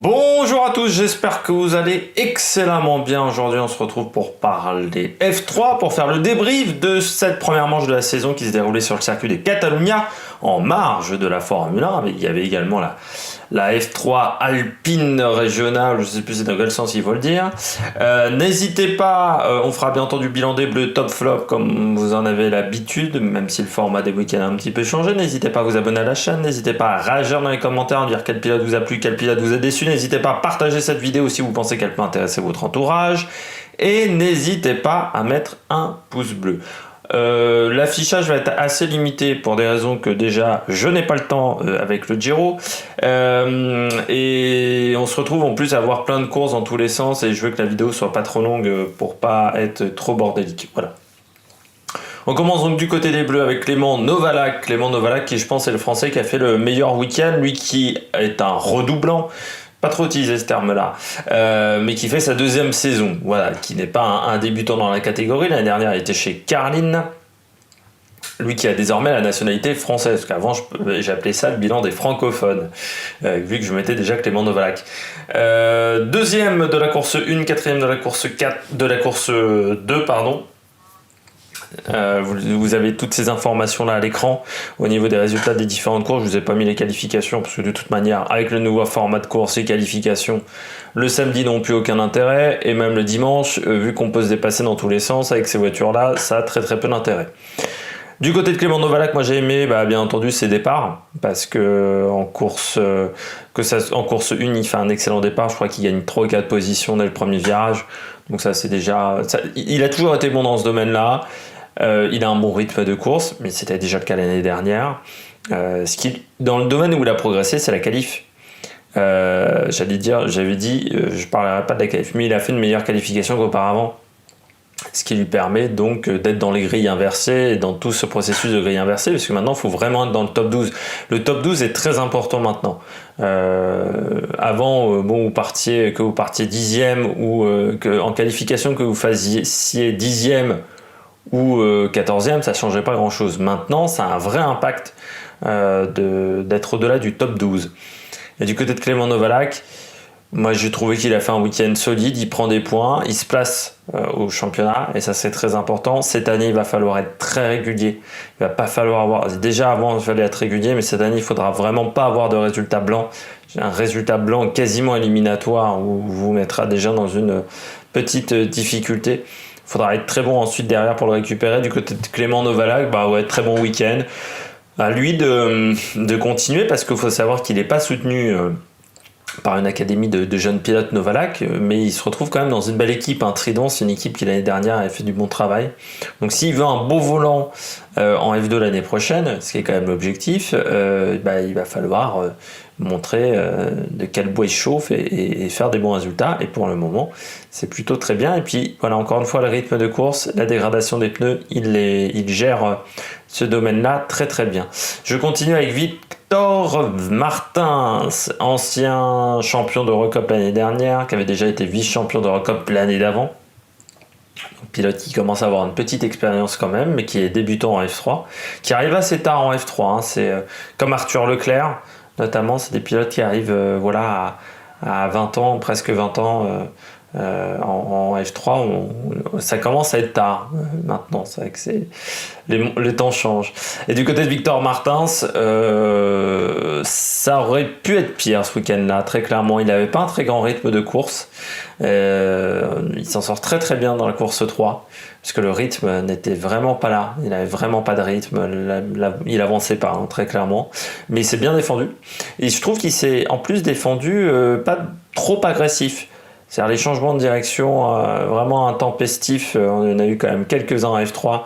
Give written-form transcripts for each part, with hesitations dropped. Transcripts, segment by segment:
Bonjour à tous, j'espère que vous allez excellemment bien. Aujourd'hui, on se retrouve pour parler F3, pour faire le débrief de cette première manche de la saison qui s'est déroulée sur le circuit de Catalunya, en marge de la Formule 1. Il y avait également la F3 alpine régionale, je ne sais plus c'est dans quel sens il faut le dire. N'hésitez pas, on fera bien entendu bilan des bleus top flop comme vous en avez l'habitude, même si le format des week-ends a un petit peu changé. N'hésitez pas à vous abonner à la chaîne, n'hésitez pas à réagir dans les commentaires, dire quel pilote vous a plu, quel pilote vous a déçu. N'hésitez pas à partager cette vidéo si vous pensez qu'elle peut intéresser votre entourage. Et n'hésitez pas à mettre un pouce bleu. L'affichage va être assez limité pour des raisons que déjà je n'ai pas le temps avec le Giro et on se retrouve en plus à avoir plein de courses dans tous les sens et je veux que la vidéo soit pas trop longue pour pas être trop bordélique. Voilà. On commence donc du côté des Bleus avec Clément Novalak. Clément Novalak qui je pense est le Français qui a fait le meilleur week-end, lui qui est un redoublant. Pas trop utilisé ce terme-là, mais qui fait sa deuxième saison, voilà, qui n'est pas un débutant dans la catégorie. L'année dernière, il était chez Carlin, lui qui a désormais la nationalité française, parce qu'avant j'appelais ça le bilan des francophones, vu que je mettais déjà Clément Novalak. Deuxième de la course 1, quatrième de la course 4, de la course 2, pardon. Vous avez toutes ces informations là à l'écran au niveau des résultats des différentes courses. Je vous ai pas mis les qualifications parce que de toute manière avec le nouveau format de course et qualifications le samedi n'ont plus aucun intérêt et même le dimanche vu qu'on peut se dépasser dans tous les sens avec ces voitures là, ça a très peu d'intérêt. Du côté de Clément Novalak, moi j'ai aimé bien entendu ses départs parce que en course en course 1 il fait un excellent départ. Je crois qu'il gagne 3 ou 4 positions dès le premier virage, donc ça c'est déjà il a toujours été bon dans ce domaine là. Il a un bon rythme de course, mais c'était déjà le cas l'année dernière. Dans le domaine où il a progressé, c'est la qualif. J'avais dit, je ne parlerai pas de la qualif, mais il a fait une meilleure qualification qu'auparavant. Ce qui lui permet donc d'être dans les grilles inversées et dans tout ce processus de grille inversée, parce que maintenant il faut vraiment être dans le top 12. Le top 12 est très important maintenant. Avant, vous partiez 10e ou en qualification que vous fassiez 10e ou 14e, ça ne changeait pas grand chose. Maintenant, ça a un vrai impact d'être au-delà du top 12. Et du côté de Clément Novalak, moi j'ai trouvé qu'il a fait un week-end solide, il prend des points, il se place au championnat et ça c'est très important. Cette année il va falloir être très régulier, il va pas falloir avoir, déjà avant il fallait être régulier, mais cette année il faudra vraiment pas avoir de résultat blanc. Un résultat blanc quasiment éliminatoire où vous mettra déjà dans une petite difficulté. Il faudra être très bon ensuite derrière pour le récupérer. Du côté de Clément Novalak, très bon week-end. À lui de continuer parce qu'il faut savoir qu'il n'est pas soutenu par une académie de jeunes pilotes Novalak, mais il se retrouve quand même dans une belle équipe. Trident, c'est une équipe qui l'année dernière avait fait du bon travail. Donc s'il veut un beau volant en F2 l'année prochaine, ce qui est quand même l'objectif, il va falloir montrer de quel bois il chauffe et faire des bons résultats. Et pour le moment, c'est plutôt très bien. Et puis voilà, encore une fois, le rythme de course, la dégradation des pneus, il gère ce domaine-là très bien. Je continue avec Victor Martins, ancien champion d'Eurocup l'année dernière, qui avait déjà été vice-champion d'Eurocup l'année d'avant. Pilote qui commence à avoir une petite expérience quand même, mais qui est débutant en F3, qui arrive assez tard en F3. C'est comme Arthur Leclerc, notamment, c'est des pilotes qui arrivent à 20 ans, presque 20 ans en F3. Ça commence à être tard maintenant, c'est vrai que les temps changent. Et du côté de Victor Martins, ça aurait pu être pire ce week-end-là, très clairement. Il n'avait pas un très grand rythme de course. Il s'en sort très bien dans la course 3, parce que le rythme n'était vraiment pas là. Il n'avait vraiment pas de rythme. Il avançait pas, très clairement. Mais il s'est bien défendu. Et je trouve qu'il s'est en plus défendu pas trop agressif. C'est-à-dire les changements de direction vraiment intempestifs. On en a eu quand même quelques-uns en F3.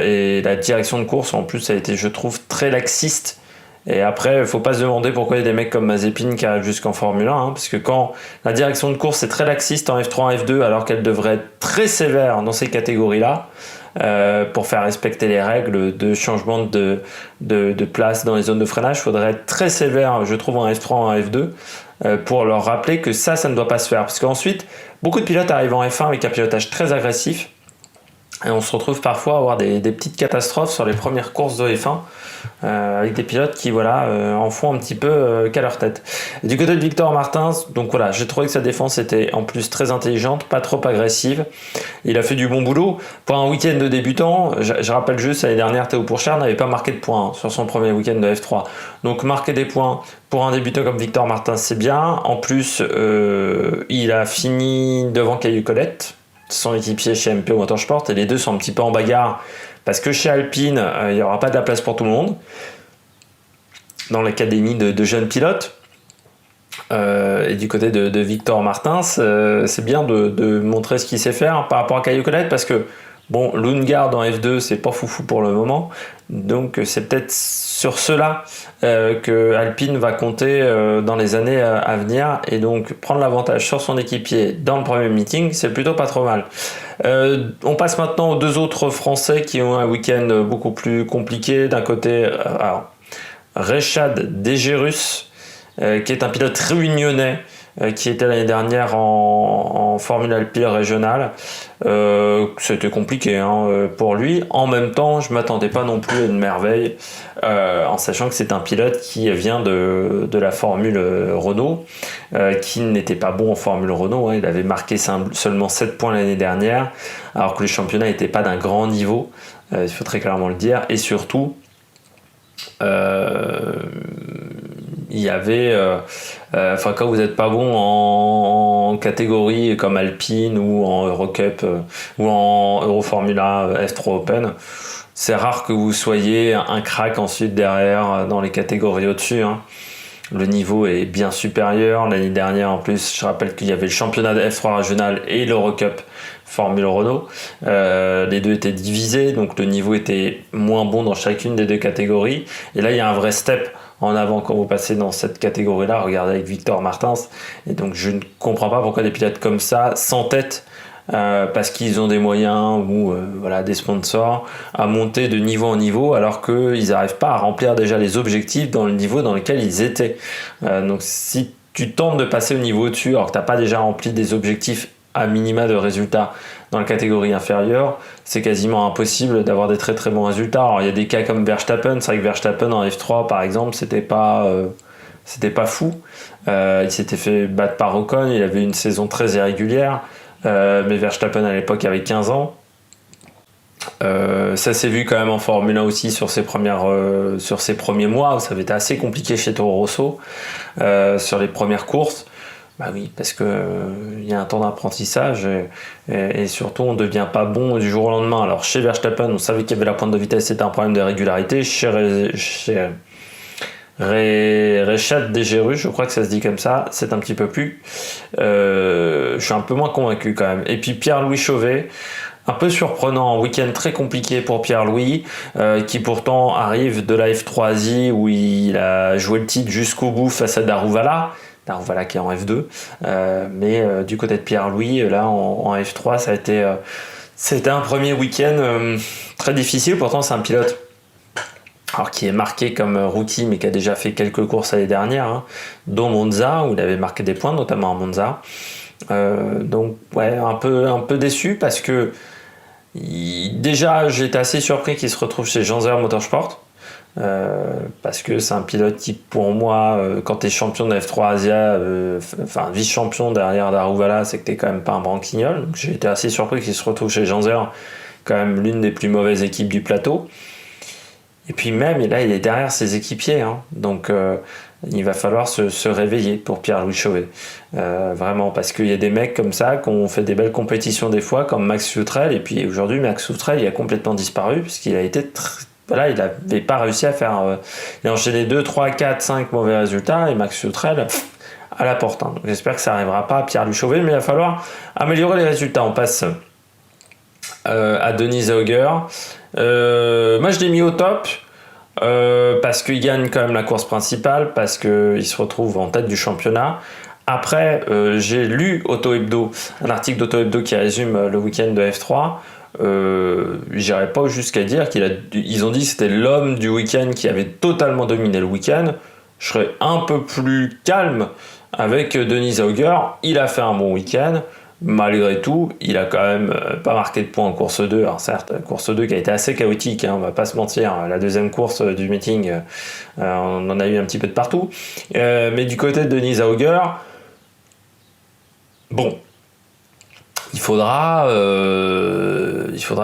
Et la direction de course, en plus, a été, je trouve, très laxiste. Et après, il ne faut pas se demander pourquoi il y a des mecs comme Mazepin qui arrivent jusqu'en Formule 1, parce que quand la direction de course est très laxiste en F3, en F2, alors qu'elle devrait être très sévère dans ces catégories-là, pour faire respecter les règles de changement de place dans les zones de freinage, il faudrait être très sévère, je trouve, en F3, en F2, pour leur rappeler que ça ne doit pas se faire. Parce qu'ensuite, beaucoup de pilotes arrivent en F1 avec un pilotage très agressif, Et on se retrouve parfois à avoir des petites catastrophes sur les premières courses de F1 avec des pilotes qui en font un petit peu qu'à leur tête. Et du côté de Victor Martins, donc voilà, j'ai trouvé que sa défense était en plus très intelligente, pas trop agressive. Il a fait du bon boulot. Pour un week-end de débutant, je rappelle juste, l'année dernière, Théo Pourchaire n'avait pas marqué de points sur son premier week-end de F3. Donc marquer des points pour un débutant comme Victor Martins, c'est bien. En plus, il a fini devant Cailloux Colette, son équipier chez MP Motorsport, et les deux sont un petit peu en bagarre parce que chez Alpine, il n'y aura pas de la place pour tout le monde dans l'académie de jeunes pilotes. Et du côté de Victor Martins, c'est bien de montrer ce qu'il sait faire par rapport à Cailloux Colette, parce que bon, Lundgaard en F2, c'est pas foufou pour le moment, donc c'est peut-être sur cela que Alpine va compter dans les années à venir, et donc prendre l'avantage sur son équipier dans le premier meeting, c'est plutôt pas trop mal. On passe maintenant aux deux autres Français qui ont un week-end beaucoup plus compliqué. D'un côté, Rechad Degerus, qui est un pilote réunionnais, qui était l'année dernière en Formule Alpine régionale. C'était compliqué pour lui. En même temps, je ne m'attendais pas non plus à une merveille, en sachant que c'est un pilote qui vient de la Formule Renault, qui n'était pas bon en Formule Renault. Il avait marqué seulement 7 points l'année dernière, alors que le championnat n'était pas d'un grand niveau, il faut très clairement le dire. Et surtout, il y avait quand vous n'êtes pas bon en catégorie comme Alpine ou en Eurocup ou en Euroformula F3 Open, c'est rare que vous soyez un crack ensuite derrière dans les catégories au-dessus. Le niveau est bien supérieur. L'année dernière, en plus, je rappelle qu'il y avait le championnat de F3 régional et l'Eurocup Formule Renault. Les deux étaient divisés, donc le niveau était moins bon dans chacune des deux catégories. Et là, il y a un vrai step en avant quand vous passez dans cette catégorie-là. Regardez avec Victor Martins. Et donc, je ne comprends pas pourquoi des pilotes comme ça s'entêtent, parce qu'ils ont des moyens ou des sponsors, à monter de niveau en niveau, alors qu'ils n'arrivent pas à remplir déjà les objectifs dans le niveau dans lequel ils étaient. Donc si tu tentes de passer au niveau au-dessus alors que tu n'as pas déjà rempli des objectifs à minima de résultats dans la catégorie inférieure, c'est quasiment impossible d'avoir des très très bons résultats. Alors il y a des cas comme Verstappen, c'est vrai que Verstappen en F3 par exemple, c'était pas fou. Il s'était fait battre par Ocon, il avait une saison très irrégulière. Mais Verstappen à l'époque avait 15 ans. Ça s'est vu quand même en Formule 1 aussi sur ses premiers mois où ça avait été assez compliqué chez Toro Rosso sur les premières courses. Bah oui, parce que y a un temps d'apprentissage et surtout on ne devient pas bon du jour au lendemain. Alors chez Verstappen, on savait qu'il y avait la pointe de vitesse, c'était un problème de régularité. Chez Rechad Degerus, je crois que ça se dit comme ça, c'est un petit peu plus. Je suis un peu moins convaincu quand même. Et puis Pierre-Louis Chauvet, un peu surprenant, un week-end très compliqué pour Pierre-Louis, qui pourtant arrive de la F3 où il a joué le titre jusqu'au bout face à Daruvala qui est en F2. Mais du côté de Pierre-Louis, là en F3, c'était un premier week-end très difficile. Pourtant c'est un pilote qui est marqué comme rookie, mais qui a déjà fait quelques courses l'année dernière, dont Monza, où il avait marqué des points, notamment à Monza. Donc, un peu déçu, parce que déjà, j'étais assez surpris qu'il se retrouve chez Janzer Motorsport, parce que c'est un pilote qui, pour moi, quand tu es champion de F3 Asia, vice-champion derrière Daruvala, c'est que tu n'es quand même pas un branquignol. Donc, j'ai été assez surpris qu'il se retrouve chez Janzer, quand même l'une des plus mauvaises équipes du plateau. Et puis même, là, il est derrière ses équipiers. Donc, il va falloir se réveiller pour Pierre-Louis Chauvet. Vraiment, parce qu'il y a des mecs comme ça qui ont fait des belles compétitions des fois, comme Max Futrell. Et puis aujourd'hui, Max Futrell, il a complètement disparu, puisqu'il a été... il n'avait pas réussi à faire... il a enchaîné 2, 3, 4, 5 mauvais résultats. Et Max Futrell, à la porte. Donc, j'espère que ça n'arrivera pas à Pierre-Louis Chauvet, mais il va falloir améliorer les résultats. On passe à Denis Auger. Moi je l'ai mis au top parce qu'il gagne quand même la course principale, parce qu'il se retrouve en tête du championnat. Après, j'ai lu Auto Hebdo, un article d'Auto Hebdo qui résume le week-end de F3. J'irais pas jusqu'à dire ils ont dit que c'était l'homme du week-end qui avait totalement dominé le week-end. Je serais un peu plus calme avec Denis Auger. Il a fait un bon week-end. malgré tout, il a quand même pas marqué de points en course 2. Alors certes, course 2 qui a été assez chaotique, on va pas se mentir. La deuxième course du meeting, on en a eu un petit peu de partout. Mais du côté de Denis Auger, bon, il faudra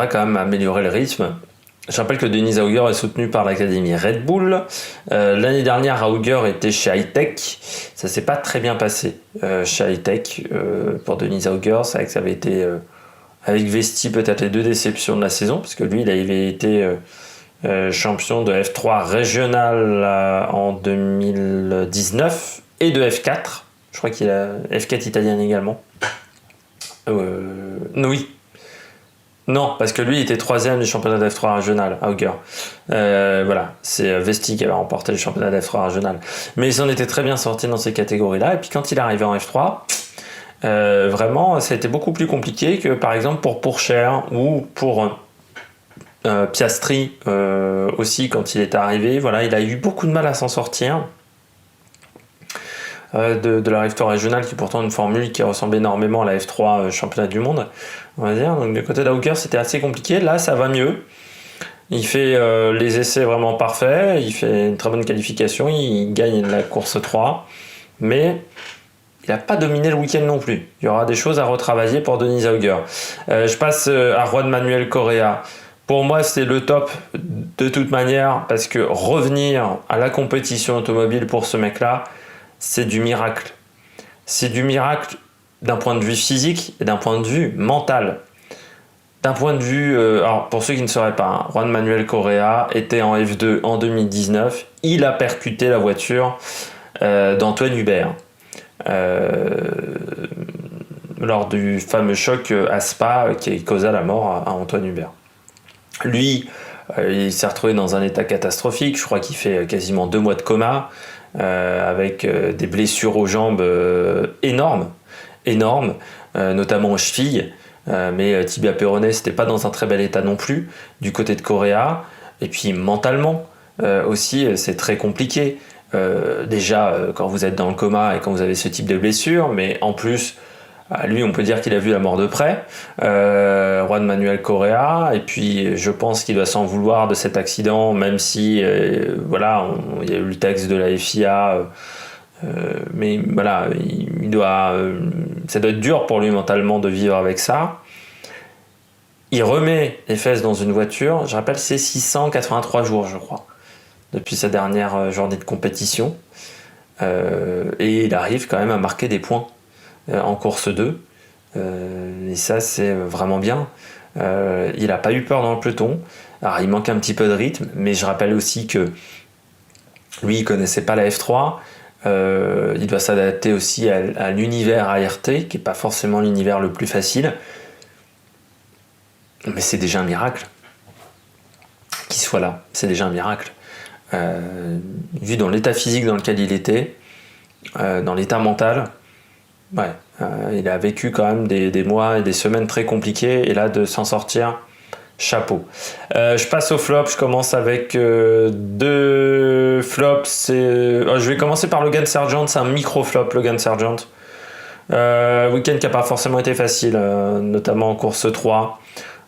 quand même améliorer le rythme. Je rappelle que Denis Auger est soutenu par l'académie Red Bull. L'année dernière, Auger était chez Hightech. Ça s'est pas très bien passé chez Hightech pour Denis Auger. C'est vrai que ça avait été avec Vesti peut-être les 2 déceptions de la saison, parce que lui, il avait été champion de F3 régional en 2019 et de F4. Je crois qu'il a F4 italienne également. Oui. Non, parce que lui il était 3ème du championnat d'F3 régional, Auger. Voilà, c'est Vesti qui avait remporté le championnat d'F3 régional. Mais il s'en était très bien sorti dans ces catégories-là. Et puis quand il est arrivé en F3, vraiment, ça a été beaucoup plus compliqué que par exemple pour Pourchaire ou pour Piastri aussi quand il est arrivé. Voilà, il a eu beaucoup de mal à s'en sortir. De la F3 régionale, qui est pourtant une formule qui ressemble énormément à la F3 championnat du monde, on va dire. Donc du côté d'Auger, c'était assez compliqué. Là, ça va mieux. Il fait les essais vraiment parfaits, il fait une très bonne qualification, il gagne la course 3, mais il n'a pas dominé le week-end non plus. Il y aura des choses à retravailler pour Denis Auger. Je passe à Juan Manuel Correa. Pour moi, c'est le top de toute manière, parce que revenir à la compétition automobile pour ce mec-là, c'est du miracle. C'est du miracle d'un point de vue physique et d'un point de vue mental. D'un point de vue... alors pour ceux qui ne sauraient pas, Juan Manuel Correa était en F2 en 2019. Il a percuté la voiture d'Antoine Hubert lors du fameux choc à Spa qui causa la mort à Antoine Hubert. Lui, il s'est retrouvé dans un état catastrophique. Je crois qu'il fait quasiment 2 mois de coma. Avec des blessures aux jambes énormes, notamment aux chevilles, mais tibia péroné, c'était pas dans un très bel état non plus du côté de Correa. Et puis mentalement aussi, c'est très compliqué. Déjà quand vous êtes dans le coma et quand vous avez ce type de blessure, mais en plus lui, on peut dire qu'il a vu la mort de près, Juan Manuel Correa, et puis je pense qu'il doit s'en vouloir de cet accident, même si voilà, il y a eu le texte de la FIA, mais voilà, ça doit être dur pour lui mentalement de vivre avec ça. Il remet les fesses dans une voiture, je rappelle, c'est 683 jours, je crois, depuis sa dernière journée de compétition, et il arrive quand même à marquer des points en course 2, et ça c'est vraiment bien. Il n'a pas eu peur dans le peloton. Alors il manque un petit peu de rythme, mais je rappelle aussi que lui il connaissait pas la F3, il doit s'adapter aussi à l'univers ART qui n'est pas forcément l'univers le plus facile, mais c'est déjà un miracle qu'il soit là, c'est déjà un miracle, vu dans l'état physique dans lequel il était, dans l'état mental. Ouais, il a vécu quand même des mois et des semaines très compliquées, et là de s'en sortir, chapeau. Je passe au flop, je commence avec 2 flops. Je vais commencer par Logan Sargent, c'est un micro-flop Logan Sargent. Week-end qui n'a pas forcément été facile, notamment en course 3.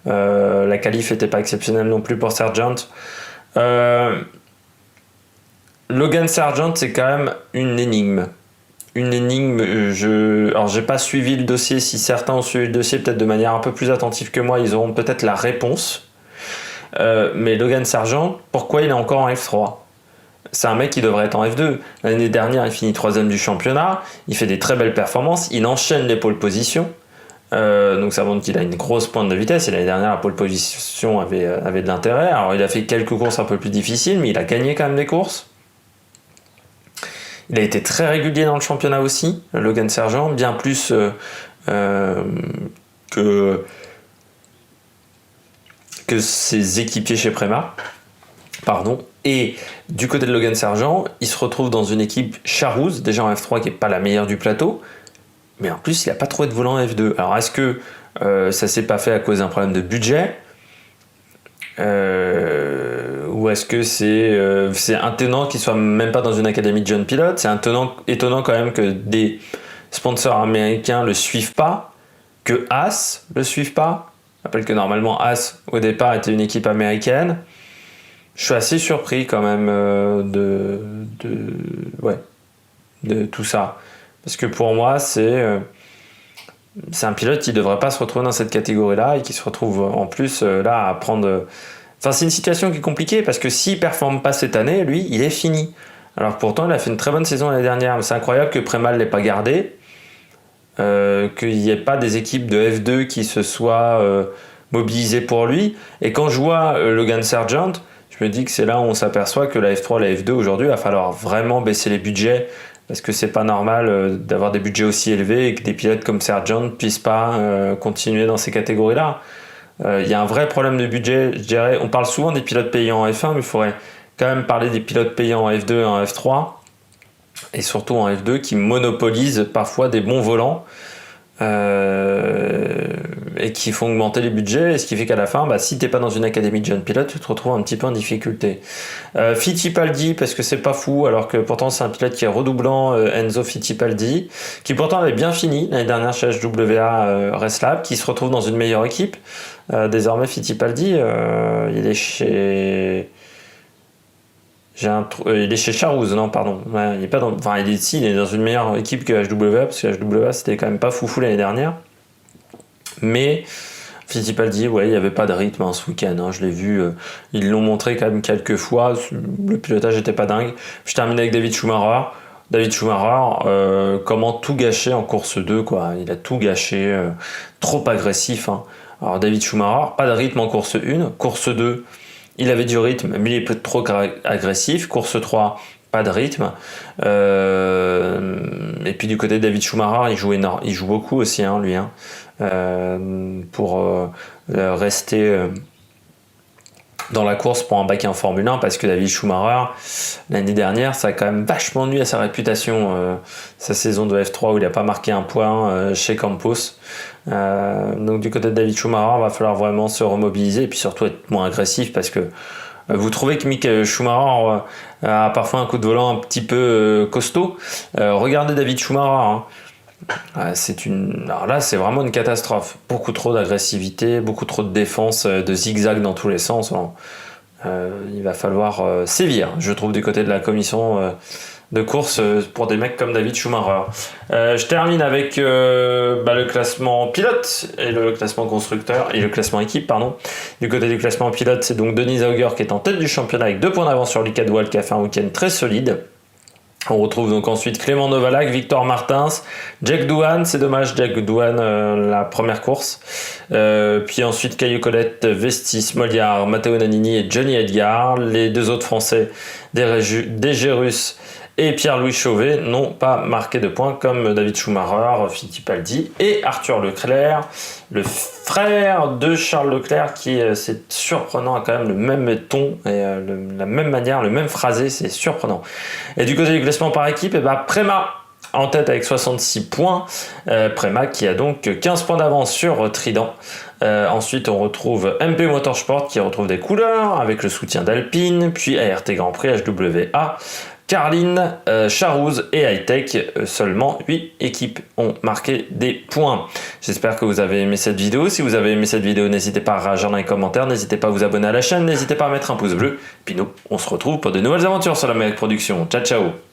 La qualif n'était pas exceptionnelle non plus pour Sargent. Logan Sargent, c'est quand même une énigme. Alors j'ai pas suivi le dossier. Si certains ont suivi le dossier peut-être de manière un peu plus attentive que moi, ils auront peut-être la réponse. Mais Logan Sargent, pourquoi il est encore en F3 ? C'est un mec qui devrait être en F2. L'année dernière, il finit 3ème du championnat, il fait des très belles performances, il enchaîne les pole positions, donc ça montre qu'il a une grosse pointe de vitesse, et l'année dernière la pole position avait de l'intérêt. Alors il a fait quelques courses un peu plus difficiles, mais il a gagné quand même des courses. Il a été très régulier dans le championnat aussi, Logan Sargent, bien plus que ses équipiers chez Prema. Pardon. Et du côté de Logan Sargent, il se retrouve dans une équipe Charouz, déjà en F3 qui n'est pas la meilleure du plateau, mais en plus il n'a pas trouvé de volant en F2. Alors est-ce que ça s'est pas fait à cause d'un problème de budget, ou est-ce que c'est étonnant qu'il soit même pas dans une académie de jeunes pilotes? C'est étonnant quand même que des sponsors américains le suivent pas, que Haas le suive pas. Je rappelle que normalement Haas au départ était une équipe américaine. Je suis assez surpris quand même de tout ça. Parce que pour moi, c'est un pilote qui ne devrait pas se retrouver dans cette catégorie-là et qui se retrouve en plus là à prendre... Enfin, c'est une situation qui est compliquée parce que s'il ne performe pas cette année, lui, il est fini. Alors pourtant, il a fait une très bonne saison l'année dernière. Mais c'est incroyable que Premal ne l'ait pas gardé. Qu'il n'y ait pas des équipes de F2 qui se soient mobilisées pour lui. Et quand je vois Logan Sargent, je me dis que c'est là où on s'aperçoit que la F3, la F2 aujourd'hui, il va falloir vraiment baisser les budgets parce que c'est pas normal d'avoir des budgets aussi élevés et que des pilotes comme Sargent ne puissent pas continuer dans ces catégories-là. Il y a un vrai problème de budget, je dirais. On parle souvent des pilotes payants en F1, mais il faudrait quand même parler des pilotes payants en F2 et en F3. Et surtout en F2 qui monopolisent parfois des bons volants et qui font augmenter les budgets, et ce qui fait qu'à la fin, si t'es pas dans une académie de jeunes pilotes, tu te retrouves un petit peu en difficulté. Fittipaldi, parce que c'est pas fou, alors que pourtant c'est un pilote qui est redoublant, Enzo Fittipaldi, qui pourtant avait bien fini l'année dernière chez HWA Restlab, qui se retrouve dans une meilleure équipe. Désormais Fittipaldi, il est chez... il est chez Charouz, non, pardon. Ouais, il est pas dans... Enfin, il est dans une meilleure équipe que HWA, parce que HWA, c'était quand même pas foufou l'année dernière. Mais Fittipaldi, ouais, il n'y avait pas de rythme ce week-end. Hein, je l'ai vu, ils l'ont montré quand même quelques fois. Le pilotage n'était pas dingue. Je termine avec David Schumacher. David Schumacher, comment tout gâcher en course 2, quoi. Il a tout gâché, trop agressif. Hein. Alors, David Schumacher, pas de rythme en course 1. Course 2, il avait du rythme, mais il est peut-être trop agressif. Course 3, pas de rythme. Et puis du côté de David Schumacher, il joue beaucoup aussi, hein, lui. Hein, pour rester dans la course pour un baquet en Formule 1, parce que David Schumacher, l'année dernière, ça a quand même vachement nuit à sa réputation, sa saison de F3 où il n'a pas marqué un point chez Campos. Donc du côté de David Schumacher, il va falloir vraiment se remobiliser et puis surtout être moins agressif, parce que vous trouvez que Mick Schumacher a parfois un coup de volant un petit peu costaud. Regardez David Schumacher. Hein. Alors là, c'est vraiment une catastrophe. Beaucoup trop d'agressivité, beaucoup trop de défense, de zigzag dans tous les sens. Il va falloir sévir, je trouve, du côté de la commission de course pour des mecs comme David Schumacher. Je termine avec le classement pilote et le classement constructeur et le classement équipe, pardon. Du côté du classement pilote, c'est donc Denis Auger qui est en tête du championnat avec 2 points d'avance sur Lucas Duval qui a fait un week-end très solide. On retrouve donc ensuite Clément Novalak, Victor Martins, Jack Doohan, c'est dommage, Jack Doohan la première course. Puis ensuite Caillou Colette, Vestis, Moliard, Matteo Nannini et Johnny Edgar. Les 2 autres Français, Degerus et Pierre-Louis Chauvet, n'ont pas marqué de points comme David Schumacher, Fittipaldi et Arthur Leclerc, le frère de Charles Leclerc qui, c'est surprenant, a quand même le même ton et la même manière, le même phrasé, c'est surprenant. Et du côté du classement par équipe, Prema en tête avec 66 points. Prema qui a donc 15 points d'avance sur Trident. Ensuite, on retrouve MP Motorsport qui retrouve des couleurs avec le soutien d'Alpine, puis ART Grand Prix, HWA, Carlin, Charouz et Hightech. Seulement 8 équipes ont marqué des points. J'espère que vous avez aimé cette vidéo. Si vous avez aimé cette vidéo, n'hésitez pas à réagir dans les commentaires, n'hésitez pas à vous abonner à la chaîne, n'hésitez pas à mettre un pouce bleu. Puis nous, on se retrouve pour de nouvelles aventures sur la Méric Production. Ciao, ciao!